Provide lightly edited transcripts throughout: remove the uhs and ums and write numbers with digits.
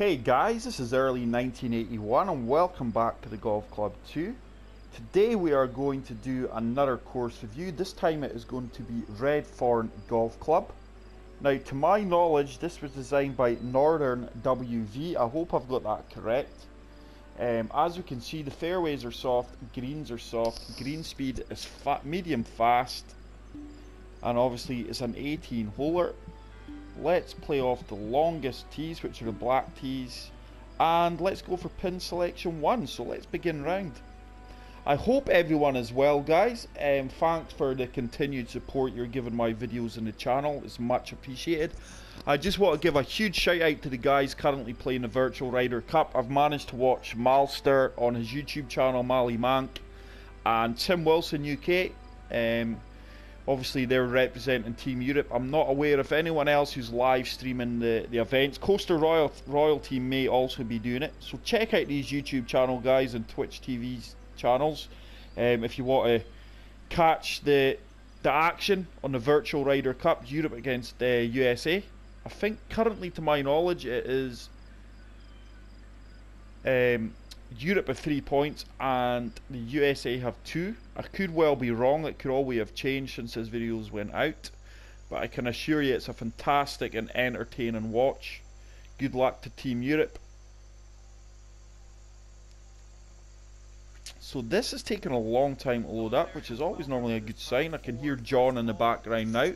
Hey guys, this is early 1981 and welcome back to the Golf Club 2. Today we are going to do another course review. This time it is going to be Red Thorn Golf Club. Now to my knowledge this was designed by Northern WV. I hope I've got that correct. As you can see, the fairways are soft, greens are soft, green speed is medium fast, and obviously it's an 18 holer. Let's play off the longest tees, which are the black tees, and let's go for pin selection 1. So let's begin round. I hope everyone is well, guys. Thanks for the continued support you're giving my videos in the channel. It's much appreciated. I just want to give a huge shout out to the guys currently playing the Virtual Ryder Cup. I've managed to watch Malster on his YouTube channel, Mally Mank, and Tim Wilson UK. Obviously they're representing Team Europe. I'm not aware of anyone else who's live streaming the events. Coaster Royalty may also be doing it. So check out these YouTube channel guys and Twitch TV's channels if you want to catch the action on the Virtual Ryder Cup, Europe against USA. I think currently, to my knowledge, it is Europe have 3 points and the USA have 2. I could well be wrong, it could always have changed since this videos went out, but I can assure you it's a fantastic and entertaining watch. Good luck to Team Europe. So this is taking a long time to load up, which is always normally a good sign. I can hear John in the background now.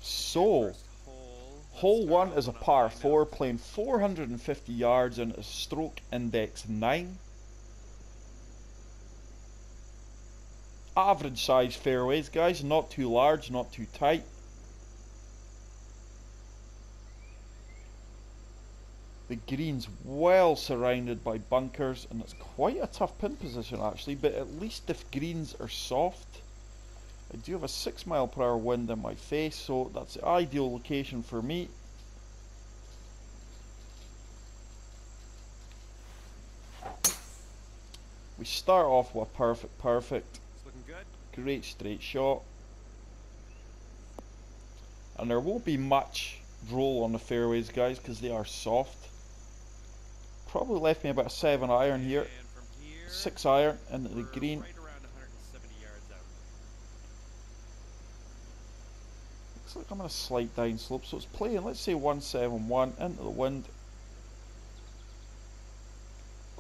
So, hole 1 is a par 4, playing 450 yards and a stroke index 9. Average size fairways, guys, not too large, not too tight. The green's well surrounded by bunkers, and it's quite a tough pin position actually, but at least the greens are soft. I do have a 6 mile per hour wind in my face, so that's the ideal location for me. We start off with a perfect. It's looking good. Great straight shot. And there won't be much roll on the fairways, guys, because they are soft. Probably left me about a 7 iron here. 6 iron into the green. Right around 170 yards out. Looks like I'm on a slight down slope, so it's playing, let's say 171 into the wind.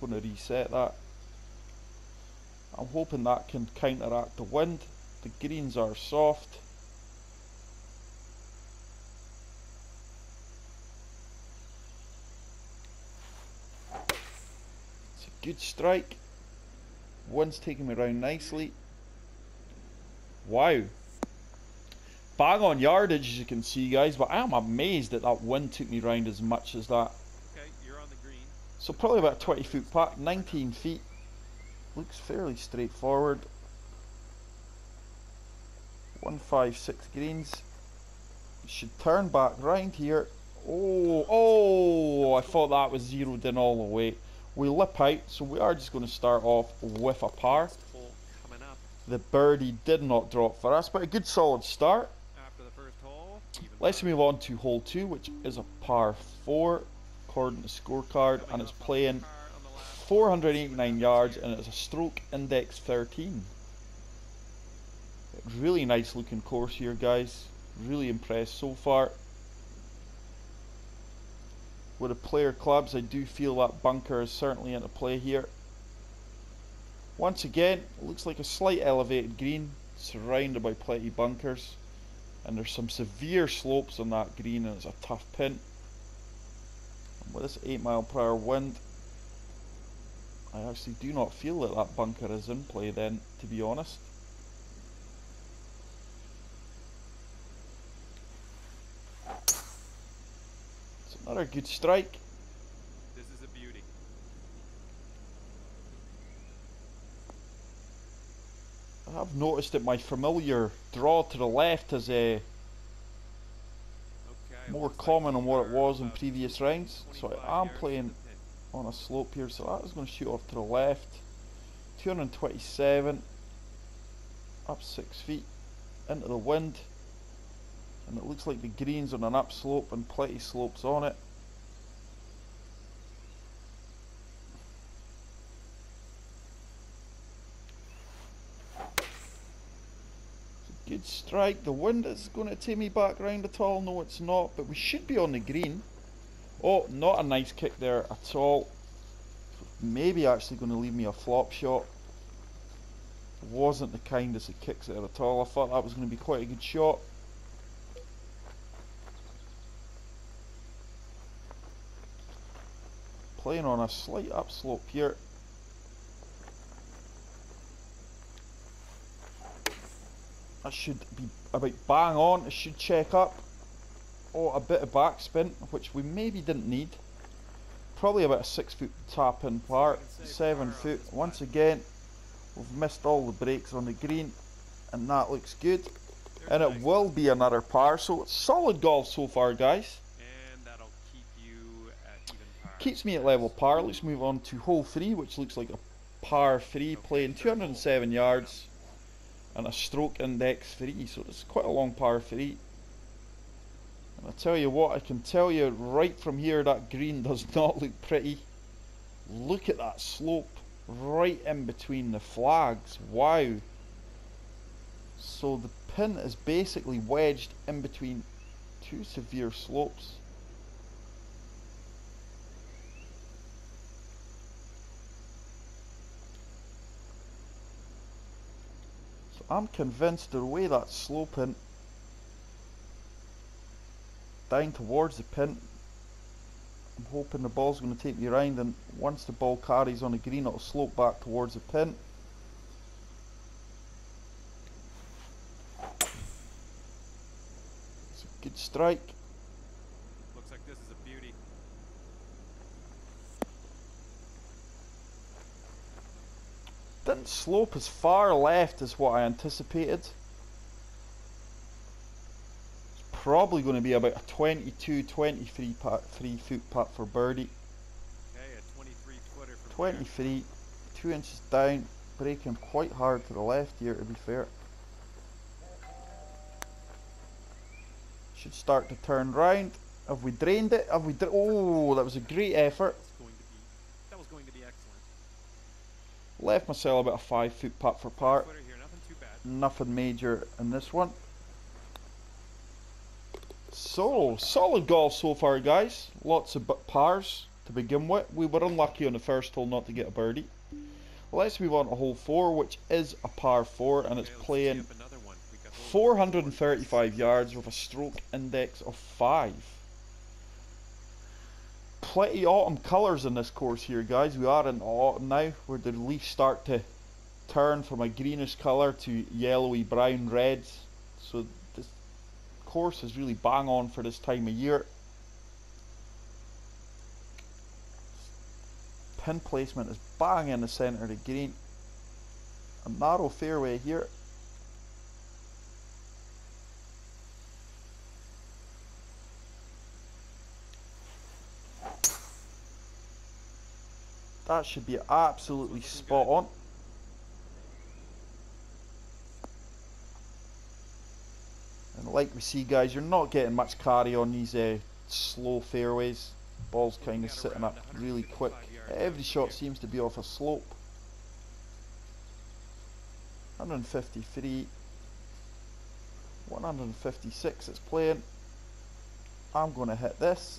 Going to reset that. I'm hoping that can counteract the wind. The greens are soft. It's a good strike. Wind's taking me around nicely. Wow. Bang on yardage, as you can see, guys, but I am amazed that that wind took me around as much as that. Okay, you're on the green. So probably about a 20 foot putt, 19 feet. Looks fairly straightforward. 156 greens. Should turn back round here. Oh, I thought that was zeroed in all the way. We lip out, so we are just going to start off with a par. Coming up The birdie did not drop for us, but a good solid start. after the first hole. Let's move on to hole 2, which is a par 4 according to scorecard, and it's playing 489 yards and it's a stroke index 13. Really nice looking course here, guys. Really impressed so far. With the player clubs, I do feel that bunker is certainly into play here. Once again, it looks like a slight elevated green surrounded by plenty bunkers, and there's some severe slopes on that green and it's a tough pin. And with this 8 mile per hour wind, I actually do not feel that that bunker is in play then, to be honest. It's another good strike. This is a beauty. I have noticed that my familiar draw to the left is more common than what it was in previous rounds, so I am playing on a slope here, so that is going to shoot off to the left. 227, up 6 feet, into the wind, and it looks like the green's on an upslope and plenty slopes on it. Good strike. The wind is going to take me back round at all. No, it's not, but we should be on the green. Oh, not a nice kick there at all. Maybe actually going to leave me a flop shot. Wasn't the kindest of kicks there at all. I thought that was going to be quite a good shot. Playing on a slight upslope here. That should be about bang on. It should check up. Oh, a bit of backspin, which we maybe didn't need. Probably about a 6 foot tap in par. 7 foot. Once again, we've missed all the breaks on the green, and that looks good. And it will be another par. So it's solid golf so far, guys. And that'll keep you at even par. Keeps me at level par. Let's move on to hole 3, which looks like a par 3, playing 207 yards. And a stroke index 3, so it's quite a long par 3. And I tell you what, I can tell you right from here that green does not look pretty. Look at that slope right in between the flags. Wow. So the pin is basically wedged in between two severe slopes. I'm convinced the way that's sloping down towards the pin, I'm hoping the ball's going to take me around, and once the ball carries on the green it'll slope back towards the pin. It's a good strike. Looks like this is a beauty. Didn't slope as far left as what I anticipated. It's probably going to be about a 22, 23 foot putt for birdie. Okay, a 23 footer from 23, 2 inches down, breaking quite hard to the left here to be fair. Should start to turn round. Have we drained it? Have we oh, that was a great effort. That was going to be excellent. Left myself about a 5 foot putt for par. Footer here, nothing too bad. Nothing major in this one. So, solid golf so far, guys. Lots of pars to begin with. We were unlucky on the first hole not to get a birdie. Let's move on to hole 4, which is a par 4, and it's playing 435 yards with a stroke index of 5. Plenty autumn colours in this course here, guys. We are in autumn now, where the leaves start to turn from a greenish colour to yellowy brown reds. So this course is really bang on for this time of year. Pin placement is bang in the centre of the green. A narrow fairway here. That should be absolutely spot on. And like we see, guys, you're not getting much carry on these slow fairways. Ball's kind of sitting up really quick. Every shot seems to be off a slope. 153, 156 it's playing. I'm going to hit this.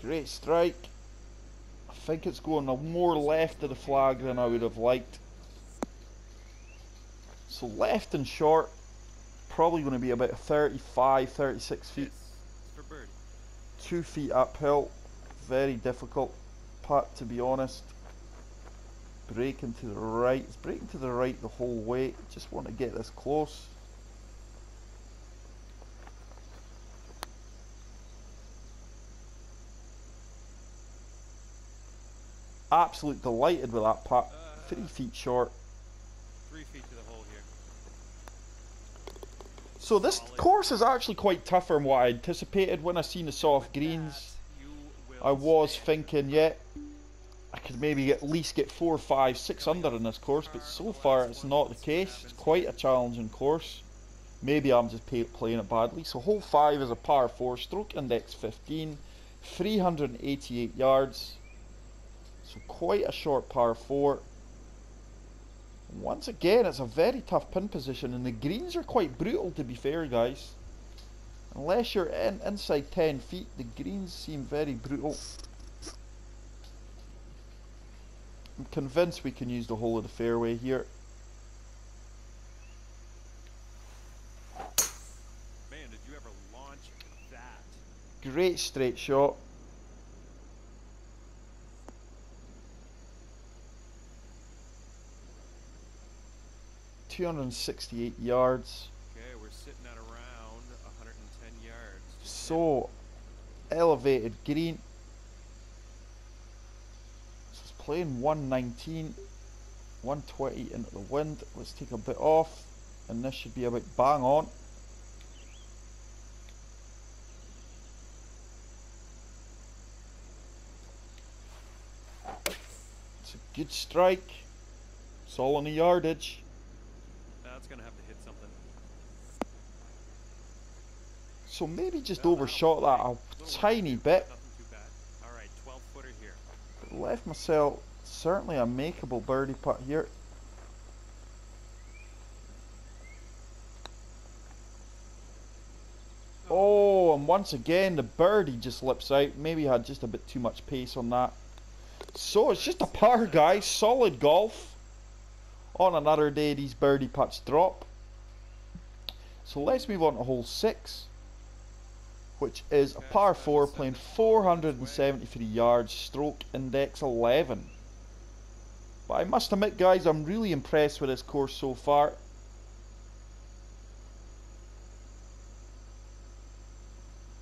Great strike. I think it's going more left of the flag than I would have liked. So left and short, probably going to be about 35, 36 feet. For birdie. 2 feet uphill. Very difficult putt, to be honest. Breaking to the right. It's breaking to the right the whole way. Just want to get this close. Absolute delighted with that putt. 3 feet short. 3 feet to the hole here. So this course is actually quite tougher than what I anticipated when I seen the soft greens. You I was thinking, yeah, I could maybe at least get 4, 5, 6 under in this course, but so far it's not the case. It's quite a challenging course. Maybe I'm just playing it badly. So hole 5 is a par 4, stroke index 15, 388 yards. So quite a short par 4. Once again, it's a very tough pin position, and the greens are quite brutal, to be fair, guys. Unless you're inside 10 feet, the greens seem very brutal. I'm convinced we can use the whole of the fairway here. Man, did you ever launch that? Great straight shot. ...268 yards. Okay, we're sitting at around 110 yards. So elevated green. So it's playing 119, 120 into the wind. Let's take a bit off, and this should be about bang on. It's a good strike. It's all on the yardage. That's gonna have to hit something. So maybe just overshot that a tiny bit. Nothing too bad. All right, 12-footer here. Left myself certainly a makeable birdie putt here. Oh, and once again the birdie just lips out. Maybe had just a bit too much pace on that. So it's just a par, guys. Solid golf. On another day these birdie putts drop. So let's move on to hole 6, which is a par 4 playing 473 yards, stroke index 11. But I must admit, guys, I'm really impressed with this course so far.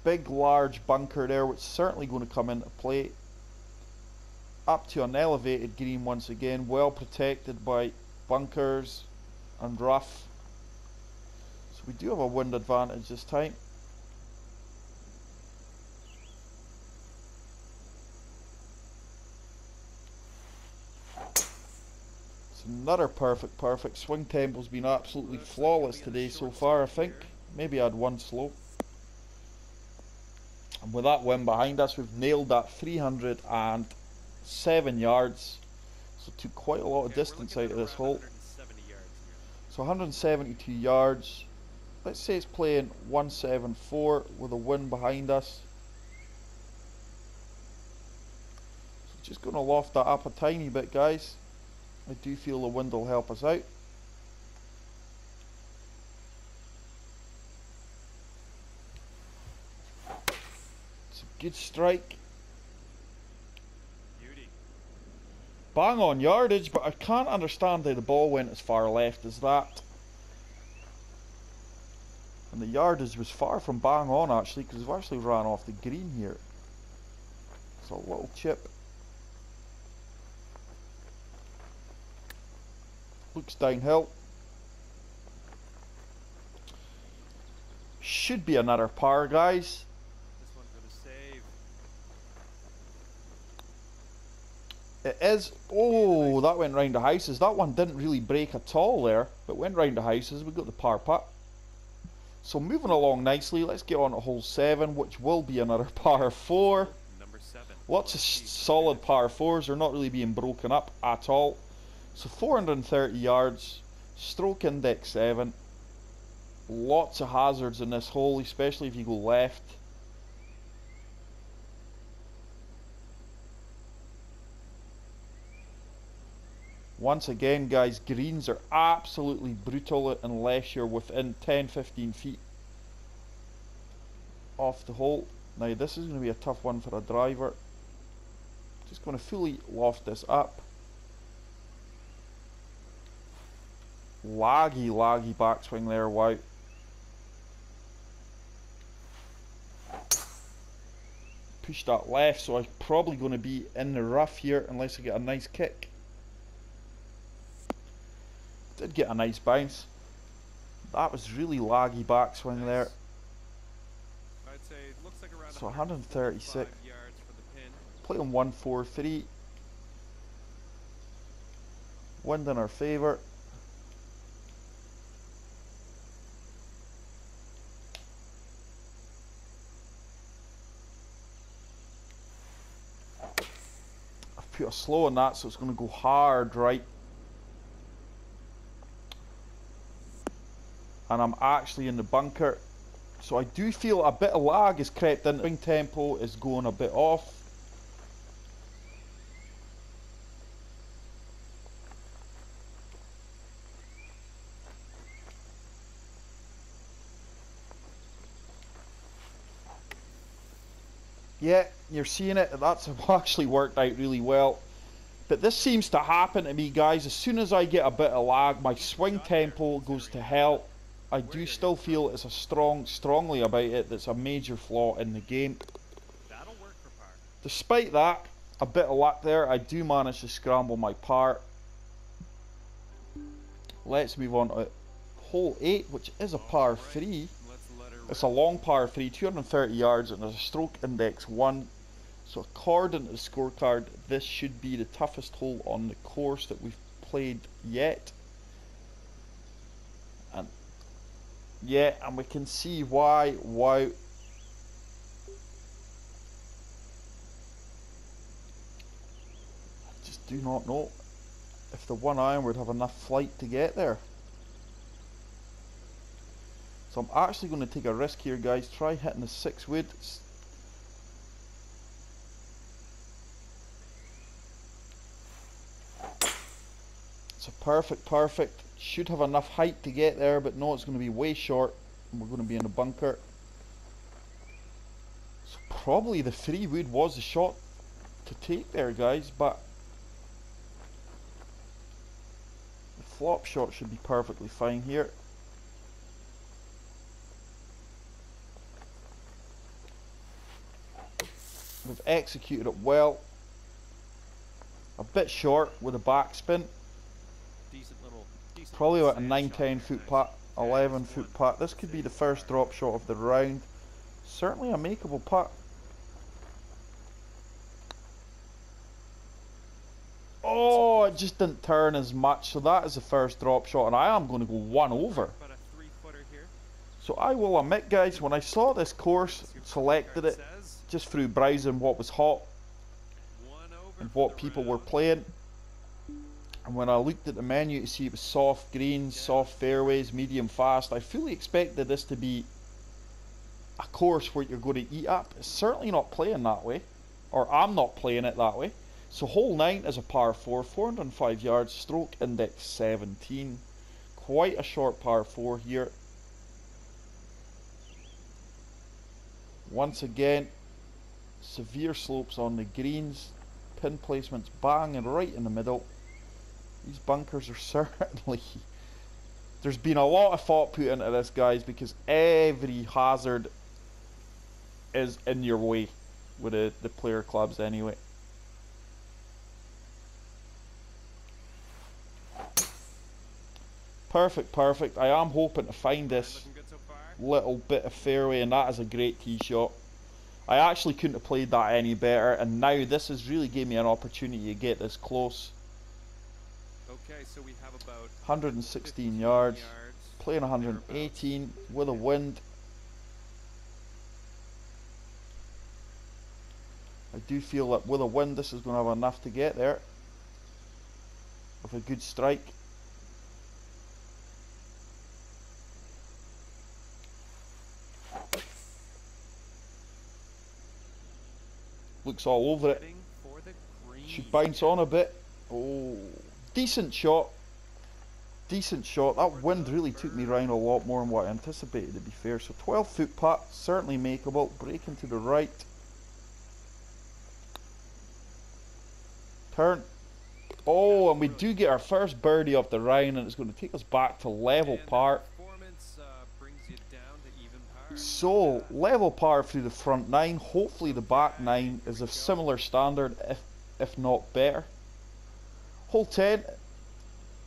Big large bunker there, which is certainly going to come into play. Up to an elevated green once again, well protected by bunkers and rough. So we do have a wind advantage this time. It's another perfect. Swing tempo's been absolutely flawless today so far, I think. Maybe I had one slow. And with that wind behind us, we've nailed that 307 yards. So took quite a lot of distance out of this hole. So 172 yards. Let's say it's playing 174 with a wind behind us. So just going to loft that up a tiny bit, guys. I do feel the wind will help us out. It's a good strike. Beauty. Bang on yardage, but I can't understand how the ball went as far left as that. And the yardage was far from bang on actually, because we've actually ran off the green here. It's a little chip. Looks downhill. Should be another par, guys. This one's gonna save. It is. Oh, that went round the houses. That one didn't really break at all there, but went round the houses. We got the par putt. So moving along nicely, let's get on to hole 7, which will be another par 4. Number 7. Lots of solid par 4s. They're not really being broken up at all. So 430 yards, stroke index 7. Lots of hazards in this hole, especially if you go left. Once again, guys, greens are absolutely brutal unless you're within 10-15 feet off the hole. Now this is going to be a tough one for a driver. Just going to fully loft this up. Laggy backswing there, wow. Push that left, so I'm probably going to be in the rough here unless I get a nice kick. Did get a nice bounce. That was really laggy backswing there. I'd say it looks like around So 136. yards for the pin. playing 1-4-3. Wind in our favour. I've put a slow on that, so it's going to go hard right. And I'm actually in the bunker. So I do feel a bit of lag has crept in. Swing tempo is going a bit off. Yeah, you're seeing it. That's actually worked out really well. But this seems to happen to me, guys. As soon as I get a bit of lag, my swing tempo goes to hell. I do still feel it's a strongly about it that's a major flaw in the game. Despite that, a bit of luck there. I do manage to scramble my par. Let's move on to hole 8, which is a par 3. It's a long par 3, 230 yards, and there's a stroke index 1. So according to the scorecard, this should be the toughest hole on the course that we've played yet. And yeah, and we can see why. Wow. I just do not know if the 1 iron would have enough flight to get there. So I'm actually going to take a risk here, guys. Try hitting the 6 wood. It's a perfect. Should have enough height to get there, but no, it's going to be way short. And we're going to be in a bunker. So probably the 3 wood was the shot to take there, guys. But the flop shot should be perfectly fine here. We've executed it well. A bit short with a backspin. Probably about a 9-10 foot putt, 11 foot putt. This could be the first drop shot of the round. Certainly a makeable putt. Oh, it just didn't turn as much. So that is the first drop shot, and I am going to go 1 over. So I will admit, guys, when I saw this course, selected it just through browsing what was hot and what people were playing, and when I looked at the menu to see it was soft greens, soft fairways, medium fast, I fully expected this to be a course where you're going to eat up. It's certainly not playing that way, or I'm not playing it that way. So hole 9 is a par 4, 405 yards, stroke index 17. Quite a short par 4 here. Once again, severe slopes on the greens, pin placements bang and right in the middle. These bunkers are certainly... There's been a lot of thought put into this, guys, because every hazard is in your way with the player clubs anyway. Perfect. I am hoping to find this little bit of fairway, and that is a great tee shot. I actually couldn't have played that any better, and now this has really gave me an opportunity to get this close. Okay, so we have about 116 yards, playing 118 with a wind. I do feel that with a wind this is going to have enough to get there with a good strike. Looks all over it. Should bounce on a bit. Oh, decent shot. That wind really took me round a lot more than what I anticipated, to be fair. So 12 foot putt, certainly makeable. Breaking to the right. Turn. Oh, and we do get our first birdie off the round, and it's going to take us back to level par. So, level par through the front 9. Hopefully the back 9 is of similar standard, if not better. Hole 10,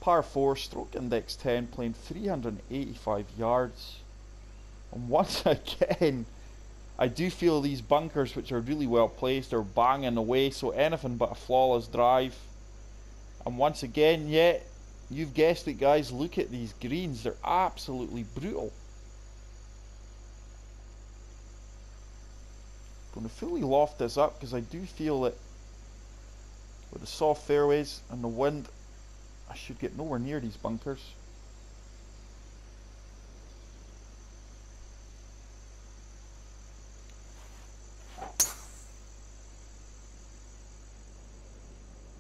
par 4, stroke index 10, playing 385 yards. And once again, I do feel these bunkers, which are really well placed, are banging away, so anything but a flawless drive. And once again, yeah, you've guessed it guys, look at these greens, they're absolutely brutal. Going to fully loft this up because I do feel that with the soft fairways and the wind, I should get nowhere near these bunkers.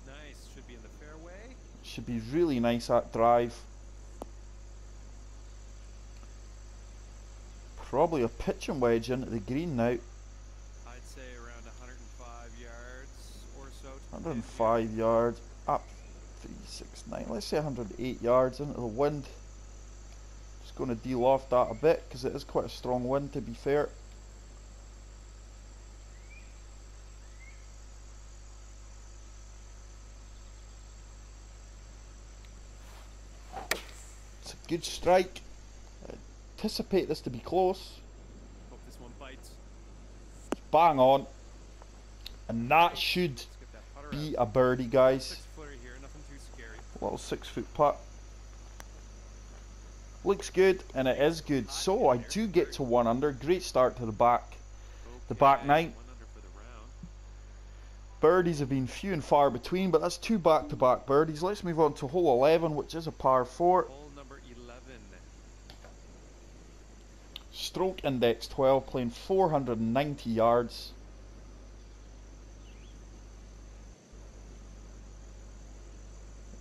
Nice, should be in the fairway. Should be really nice at drive. Probably a pitching wedge into the green now. I'd say around 105 yards or so. 105 yards, up 369, let's say 108 yards into the wind. Just going to de-loft that a bit because it is quite a strong wind, to be fair. It's a good strike. I anticipate this to be close. Hope this one bites. Bang on. And that should Let's get that putter be out. a birdie, guys. 6-footer here, nothing too scary. Little 6-foot putt. Looks good, and it is good. So I do get to 1 under. Great start to the back. The back Okay, 9. 1 under for the round. Birdies have been few and far between, but that's 2 back-to-back birdies. Let's move on to hole 11, which is a par 4. Hole number 11. Stroke index 12, playing 490 yards.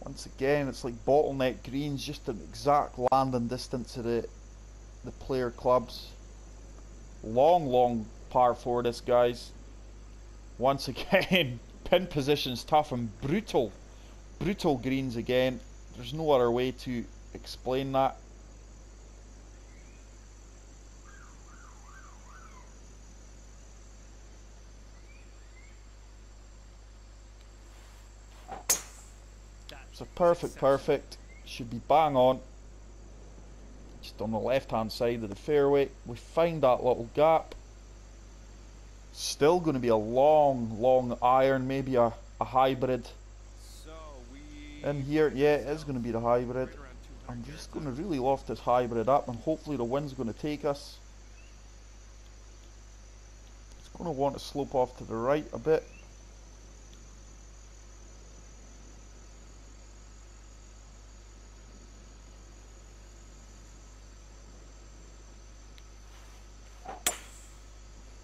Once again, it's like bottleneck greens, just an exact landing distance of the player clubs. Long par 4 this, guys. Once again, pin position's tough and brutal greens again. There's no other way to explain that. It's a perfect. Should be bang on. Just on the left hand side of the fairway. We find that little gap. Still going to be a long iron, maybe a hybrid So we in here. Yeah, it is going to be the hybrid. right around 200 I'm just yards going to really loft this hybrid up, and hopefully the wind's going to take us. It's going to want to slope off to the right a bit.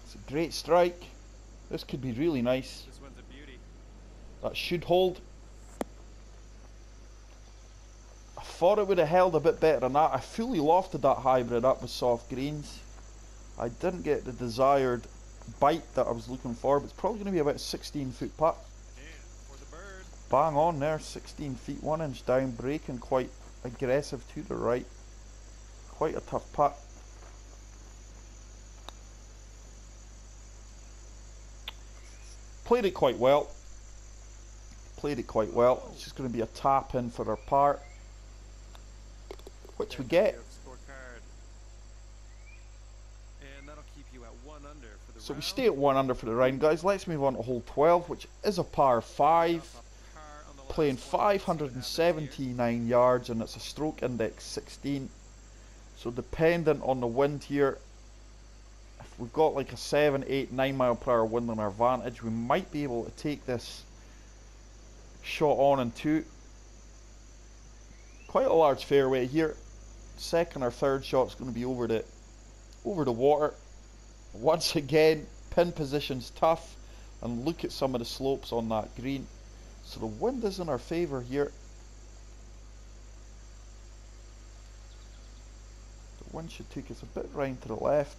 It's a great strike. This could be really nice. This one's a beauty. That should hold. I thought it would have held a bit better than that. I fully lofted that hybrid up with soft greens. I didn't get the desired bite that I was looking for, but it's probably going to be about a 16-foot putt. And for the bird. Bang on there, 16 feet, 1 inch down, braking quite aggressive to the right. Quite a tough putt. Played it quite well. It's just going to be a tap in for our par, which we get. Scorecard. And that'll keep you at 1 under for the So we round. stay at 1 under for the round, guys. Let's move on to hole 12, which is a par 5, Off a par on the playing last one. Let's see what happens here. 579 yards, and it's a stroke index 16. So dependent on the wind here, if we've got like a 7, 8, 9 mile per hour wind on our vantage, we might be able to take this shot on and two. Quite a large fairway here. Second or third shot's going to be over the water. Once again, pin position's tough, and look at some of the slopes on that green. So the wind is in our favour here. The wind should take us a bit round to the left.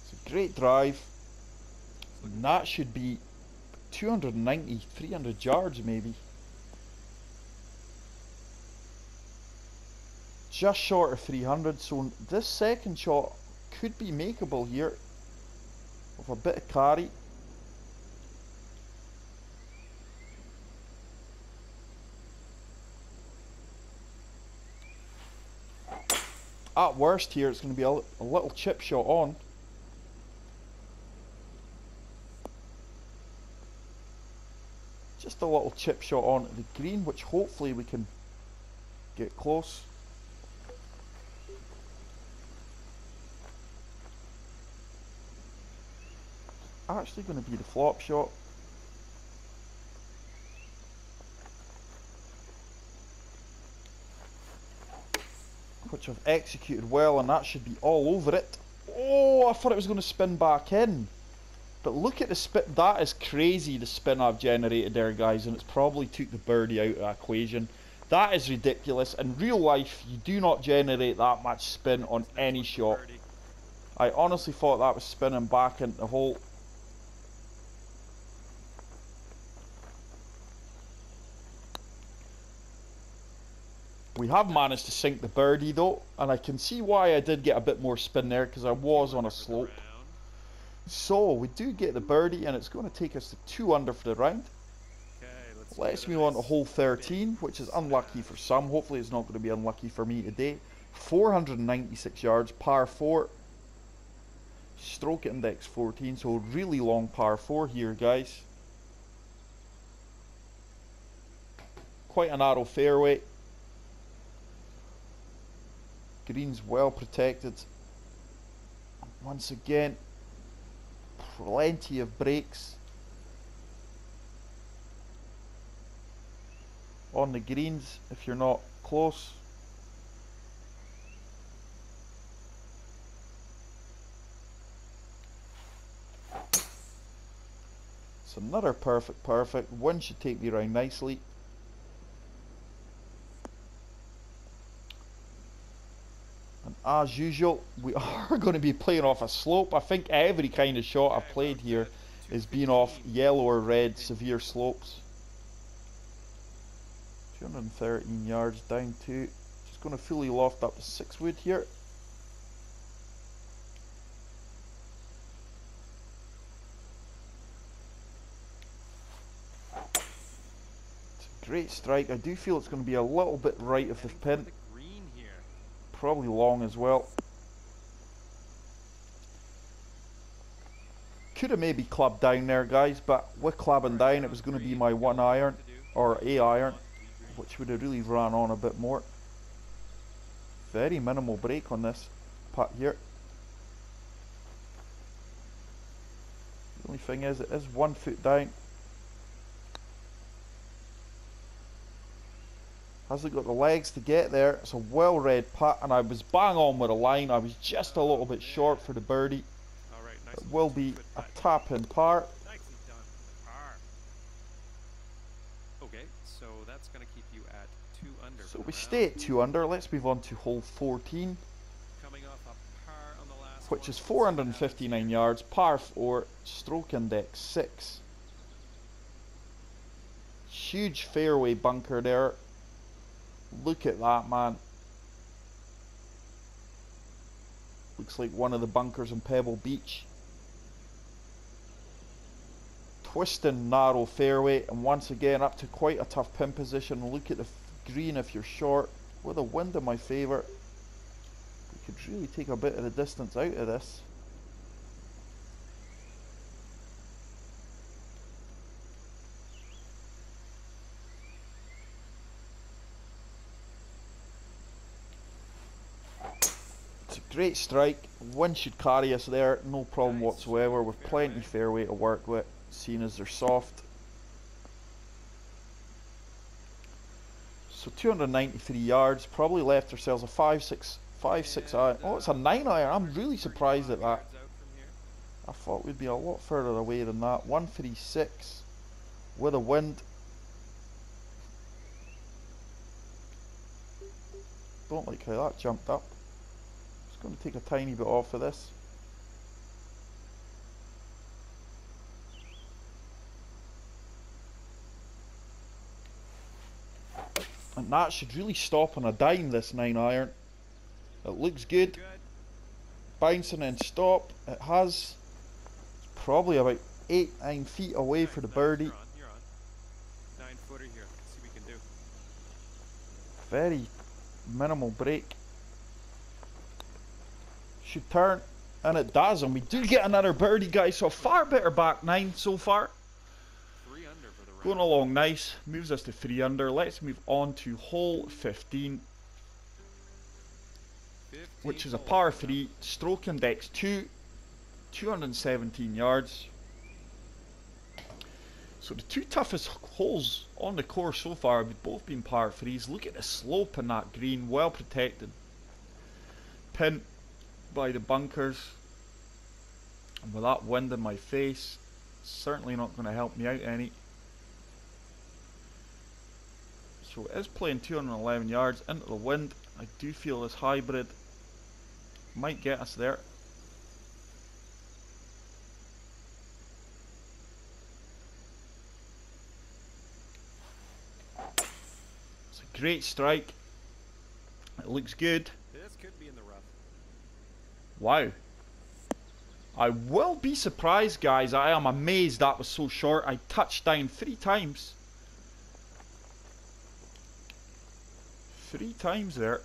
It's a great drive. And that should be 290, 300 yards maybe. Just short of 300, so this second shot could be makeable here with a bit of carry. at worst here, it's going to be a little chip shot on. Just a little chip shot on the green, which hopefully we can get close. Actually going to be the flop shot. Which I've executed well, and that should be all over it. Oh, I thought it was going to spin back in. But look at the spin. That is crazy, the spin I've generated there, guys, and it's probably took the birdie out of the equation. That is ridiculous. In real life, you do not generate that much spin on any shot. I honestly thought that was spinning back into the hole. We have managed to sink the birdie though, and I can see why I did get a bit more spin there, because I was on a slope. So we do get the birdie, and it's going to take us to 2 under for the round. Let's move on to hole 13, which is unlucky for some. Hopefully it's not going to be unlucky for me today. 496 yards, par 4. Stroke index 14, so really long par 4 here, guys. Quite a narrow fairway. Green's well protected. Once again, plenty of breaks on the greens if you're not close. It's another perfect. One should take me around nicely. And as usual, we are going to be playing off a slope. I think every kind of shot I've played here is being off yellow or red severe slopes. 213 yards down to. Just going to fully loft up to 6 wood here. It's a great strike. I do feel it's going to be a little bit right of the pin. Probably long as well. Could have maybe clubbed down there, guys, but with clubbing down it was going to be my 1 iron or a iron, which would have really ran on a bit more. Very minimal break on this putt here. The only thing is, it is 1 foot down. Hasn't got the legs to get there. It's a well read putt, and I was bang on with a line. I was just a little bit short for the birdie. It will be a tap in par. Nicely done. Par. Okay, so that's going to keep you at 2 under. So we stay at 2 under. Let's move on to hole 14, Coming off a par on the last which is 459 yards, par 4, stroke index 6. Huge fairway bunker there. Look at that, man. Looks like one of the bunkers in Pebble Beach. Twisting narrow fairway, and once again up to quite a tough pin position. Look at the green if you're short. With the wind in my favour, we could really take a bit of the distance out of this. Great strike. Wind should carry us there, no problem whatsoever, with plenty fairway to work with, seeing as they're soft. So 293 yards, probably left ourselves a 5-6 iron. Oh, it's a 9 iron. I'm really surprised at that. I thought we'd be a lot further away than that. 136 with a wind. Don't like how that jumped up. Going to take a tiny bit off of this. And that should really stop on a dime, this 9 iron. It looks good. Bouncing and stop. It has. It's probably about 8-9 feet away for the birdie. You're on. 9-footer here. Let's see what we can do. Very minimal break. should turn, and it does, and we do get another birdie, guys. So a far better back nine so far. 3 under for the round. Going along nice, moves us to 3 under. Let's move on to hole 15, which is a par 3, stroke index 2, 217 yards. So the two toughest holes on the course so far have both been par 3s. Look at the slope in that green, well protected. Pinned by the bunkers. And with that wind in my face, certainly not going to help me out any. So it is playing 211 yards into the wind. I do feel this hybrid might get us there. It's a great strike. It looks good. This could be in the rough. Wow. I will be surprised, guys. I am amazed that was so short. I touched down 3 times. 3 times there.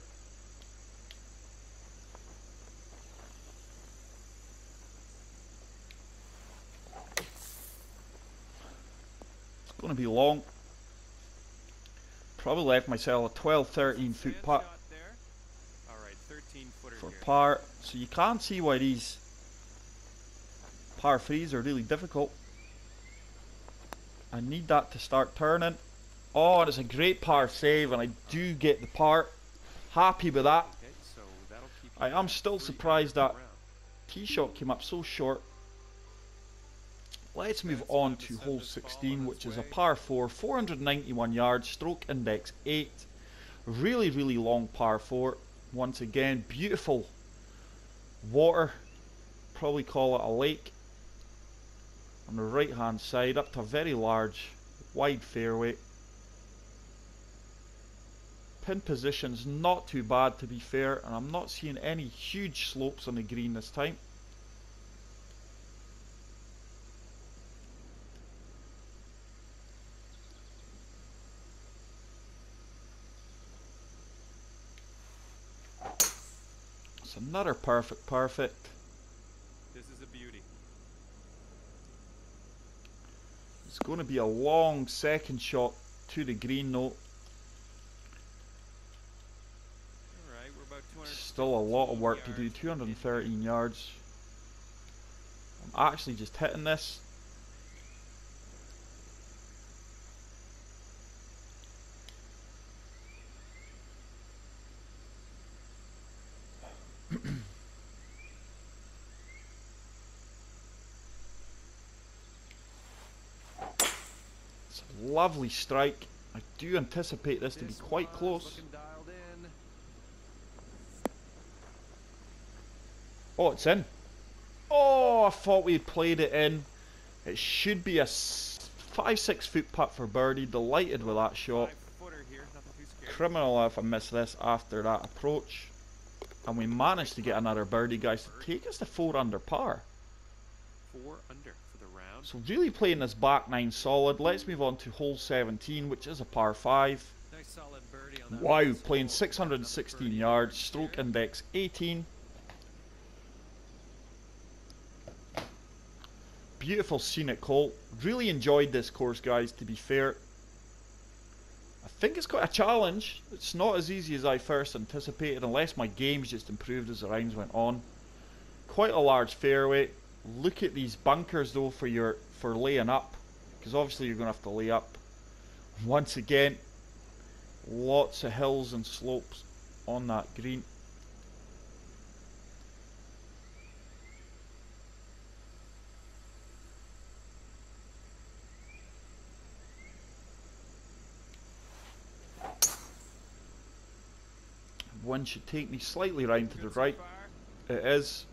It's going to be long. Probably left myself a 12-13 foot putt Alright, 13 footer for here. par. So you can't see why these par 3s are really difficult. I need that to start turning. Oh, and it's a great par save, and I do get the par. Happy with that. Okay, so that'll keep I you am at still 3 surprised under that for the round. tee shot came up so short. Let's move on to hole 16, which is a par 4, 491 yards, stroke index 8. Really, really long par 4. Once again, beautiful water. Probably call it a lake. On the right hand side, up to a very large, wide fairway. Pin position's not too bad, to be fair, and I'm not seeing any huge slopes on the green this time. It's another perfect. This is a beauty. It's going to be a long second shot to the green though. Alright, we're about 200. Still a lot of work to do. 213 yards. I'm actually just hitting this. It's a lovely strike. I do anticipate this to be quite close. Looking dialed in. Oh, it's in. Oh, I thought we had played it in. It should be a 5-6 foot putt for birdie. Delighted with that shot. 5 footer here, nothing too scary. Criminal if I miss this after that approach. And we managed to get another birdie, guys, to take us to 4 under par. 4 under for the round. So really playing this back 9 solid. Let's move on to hole 17, which is a par 5. Nice solid birdie on that. Wow, first playing hole. 616 Another birdie yards, right stroke there. index 18. Beautiful scenic hole. Really enjoyed this course, guys, to be fair. I think it's quite a challenge. It's not as easy as I first anticipated, unless my game's just improved as the rounds went on. Quite a large fairway. Look at these bunkers though for laying up, because obviously you're going to have to lay up. Once again, lots of hills and slopes on that green. Wind should take me slightly round to the Good so right. far. It is.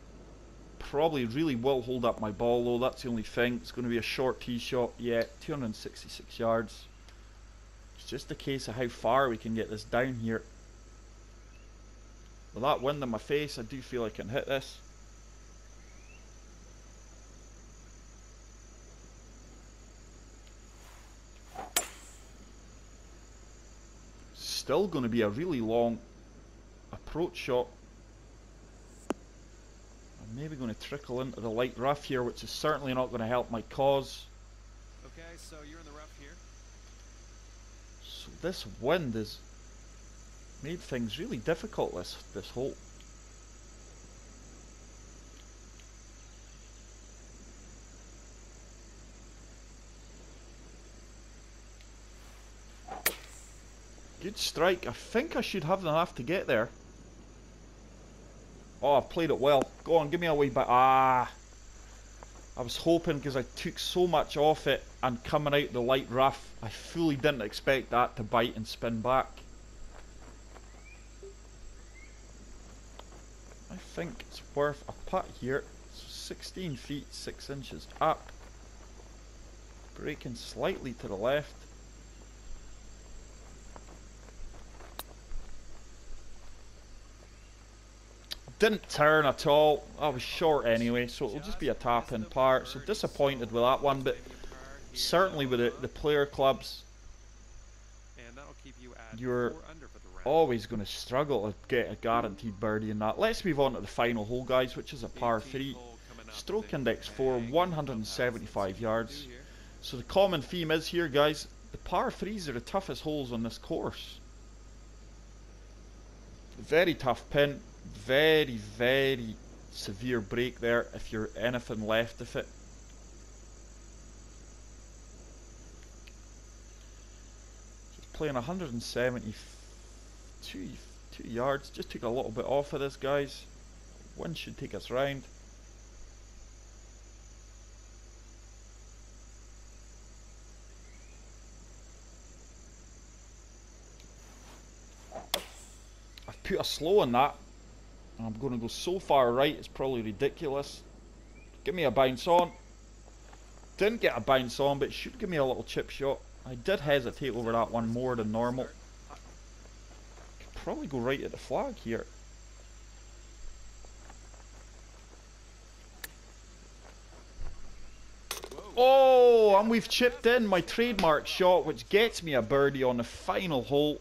Probably really will hold up my ball though, that's the only thing. It's going to be a short tee shot, yeah, 266 yards. It's just a case of how far we can get this down here. With that wind in my face, I do feel I can hit this. Still going to be a really long approach shot. I'm maybe going to trickle into the light rough here, which is certainly not going to help my cause. Okay, so you're in the rough here. So this wind has made things really difficult this hole. Good strike. I think I should have enough to get there. Oh, I've played it well. Go on, give me a way back. Ah! I was hoping, because I took so much off it and coming out the light rough, I fully didn't expect that to bite and spin back. I think it's worth a putt here. 16 feet 6 inches up. Breaking slightly to the left. Didn't turn at all. I was short anyway, so it'll just be a tap in par. So disappointed with that one, but certainly with the player clubs, you're always going to struggle to get a guaranteed birdie in that. Let's move on to the final hole, guys, which is a par 3. Stroke index 4, 175 yards. So the common theme is here, guys, the par 3s are the toughest holes on this course. Very tough pin. Very, very severe break there if you're anything left of it. Just playing 172 yards. Just took a little bit off of this, guys. Wind should take us round. I've put a slow on that. I'm going to go so far right, it's probably ridiculous. Give me a bounce on. Didn't get a bounce on, but it should give me a little chip shot. I did hesitate over that one more than normal. Could probably go right at the flag here. Oh, and we've chipped in my trademark shot, which gets me a birdie on the final hole.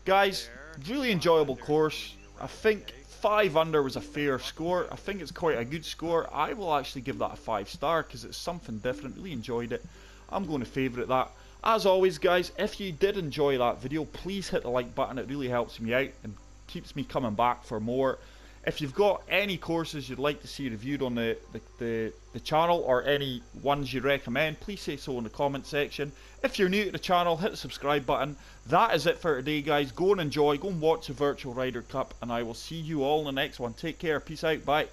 Guys, really enjoyable course. I think 5 under was a fair score. I think it's quite a good score. I will actually give that a 5-star because it's something different. Really enjoyed it. I'm going to favourite that. As always, guys, if you did enjoy that video, please hit the like button. It really helps me out and keeps me coming back for more. If you've got any courses you'd like to see reviewed on the channel, or any ones you recommend, please say so in the comment section. If you're new to the channel, hit the subscribe button. That is it for today, guys. Go and enjoy, go and watch the Virtual Ryder Cup, and I will see you all in the next one. Take care, peace out, bye.